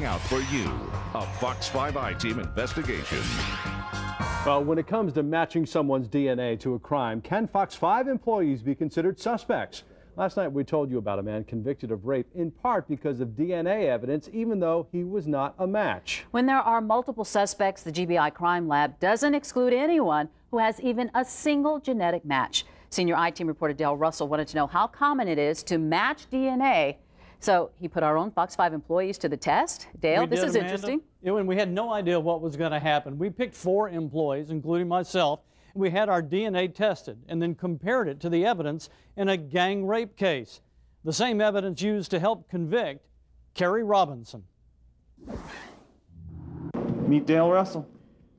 looking out for you. A Fox 5 I-Team investigation. Well, when it comes to matching someone's DNA to a crime, can Fox 5 employees be considered suspects? Last night we told you about a man convicted of rape in part because of DNA evidence, even though he was not a match. When there are multiple suspects, the GBI Crime Lab doesn't exclude anyone who has even a single genetic match. Senior I-Team reporter Dale Russell wanted to know how common it is to match DNA. So he put our own Fox 5 employees to the test. Dale, this is interesting. And we had no idea what was going to happen. We picked 4 employees, including myself, and we had our DNA tested and then compared it to the evidence in a gang rape case. The same evidence used to help convict Kerry Robinson. Meet Dale Russell.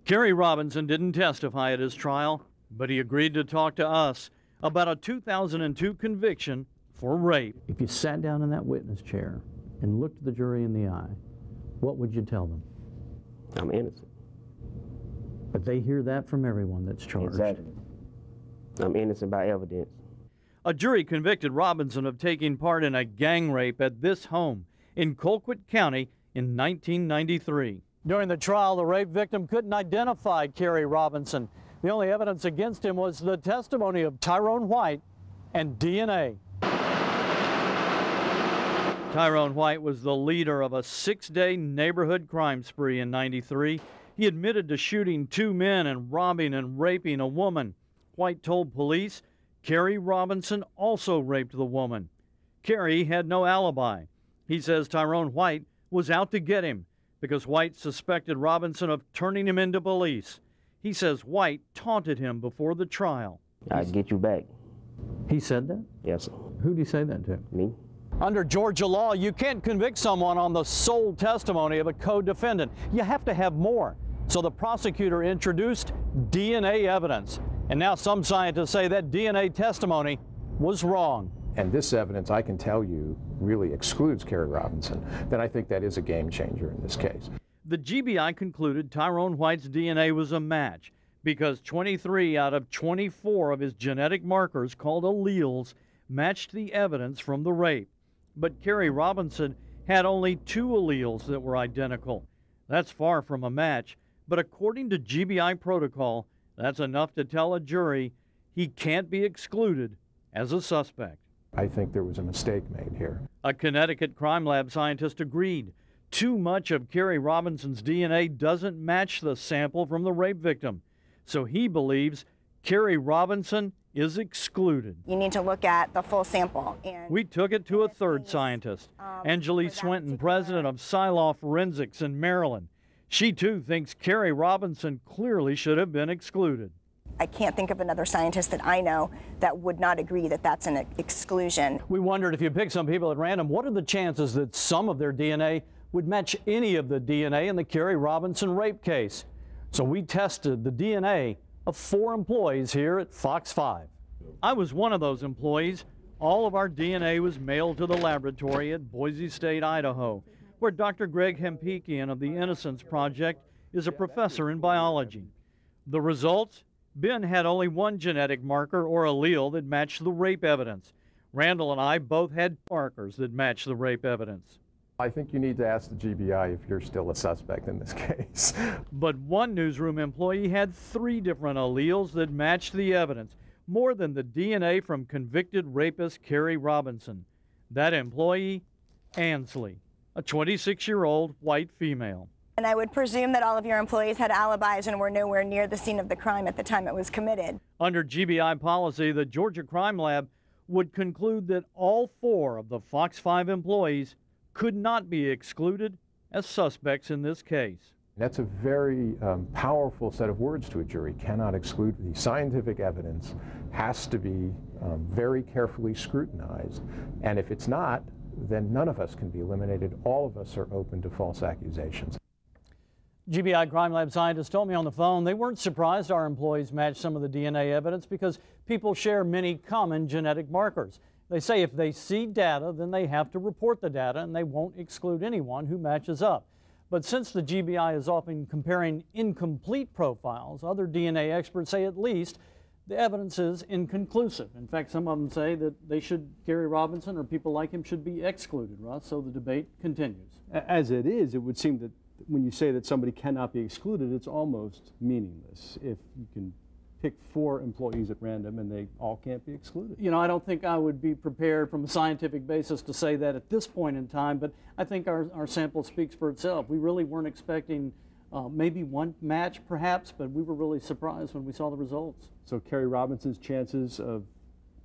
Kerry Robinson didn't testify at his trial, but he agreed to talk to us about a 2002 conviction for rape. If you sat down in that witness chair and looked the jury in the eye, what would you tell them? I'm innocent. But they hear that from everyone that's charged. Exactly. I'm innocent by evidence. A jury convicted Robinson of taking part in a gang rape at this home in Colquitt County in 1993. During the trial, the rape victim couldn't identify Kerry Robinson. The only evidence against him was the testimony of Tyrone White and DNA. Tyrone White was the leader of a 6-day neighborhood crime spree in '93. He admitted to shooting 2 men and robbing and raping a woman. White told police Kerry Robinson also raped the woman. Kerry had no alibi. He says Tyrone White was out to get him because White suspected Robinson of turning him into police. He says White taunted him before the trial. I'll get you back. He said that? Yes, sir. Who'd he say that to? Me. Under Georgia law, you can't convict someone on the sole testimony of a co-defendant. You have to have more. So the prosecutor introduced DNA evidence. And now some scientists say that DNA testimony was wrong. And this evidence, I can tell you, really excludes Kerry Robinson. Then I think that is a game changer in this case. The GBI concluded Tyrone White's DNA was a match because 23 out of 24 of his genetic markers, called alleles, matched the evidence from the rape. But Kerry Robinson had only 2 alleles that were identical. That's far from a match, but according to GBI protocol, that's enough to tell a jury he can't be excluded as a suspect. I think there was a mistake made here. A Connecticut Crime Lab scientist agreed. Too much of Kerry Robinson's DNA doesn't match the sample from the rape victim, so he believes Kerry Robinson is excluded. You need to look at the full sample. And we took it to a third scientist, Angelie Swinton, president of Silaw Forensics in Maryland. She too thinks Kerry Robinson clearly should have been excluded. I can't think of another scientist that I know that would not agree that that's an exclusion. We wondered, if you pick some people at random, what are the chances that some of their DNA would match any of the DNA in the Kerry Robinson rape case? So we tested the DNA of 4 employees here at Fox 5. I was one of those employees. All of our DNA was mailed to the laboratory at Boise State, Idaho, where Dr. Greg Hempikian of the Innocence Project is a professor in biology. The results? Ben had only 1 genetic marker or allele that matched the rape evidence. Randall and I both had markers that matched the rape evidence. I think you need to ask the GBI if you're still a suspect in this case. But one newsroom employee had 3 different alleles that matched the evidence, more than the DNA from convicted rapist Kerry Robinson. That employee, Ansley, a 26-year-old white female. And I would presume that all of your employees had alibis and were nowhere near the scene of the crime at the time it was committed. Under GBI policy, the Georgia Crime Lab would conclude that all 4 of the Fox 5 employees could not be excluded as suspects in this case. That's a very powerful set of words to a jury. Cannot exclude. The scientific evidence has to be very carefully scrutinized. And if it's not, then none of us can be eliminated. All of us are open to false accusations. GBI Crime Lab scientists told me on the phone they weren't surprised our employees matched some of the DNA evidence because people share many common genetic markers. They say if they see data, then they have to report the data and they won't exclude anyone who matches up. But since the GBI is often comparing incomplete profiles, other DNA experts say at least the evidence is inconclusive. In fact, some of them say that Gary Robinson or people like him should be excluded, Russ, so the debate continues. As it is, it would seem that when you say that somebody cannot be excluded, it's almost meaningless if you can pick 4 employees at random and they all can't be excluded. You know, I don't think I would be prepared from a scientific basis to say that at this point in time, but I think our sample speaks for itself. We really weren't expecting maybe one match perhaps, but we were really surprised when we saw the results. So Kerry Robinson's chances of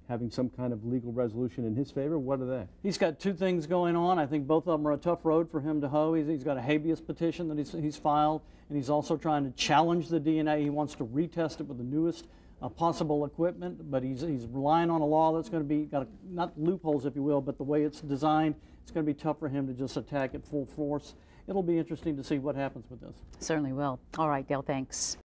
having some kind of legal resolution in his favor, what are they? He's got 2 things going on. I think both of them are a tough road for him to hoe. He's got a habeas petition that he's filed, and he's also trying to challenge the DNA. He wants to retest it with the newest possible equipment, but he's relying on a law that's going to be, not loopholes if you will, but the way it's designed, it's going to be tough for him to just attack it full force. It'll be interesting to see what happens with this. Certainly will. All right, Dale, thanks.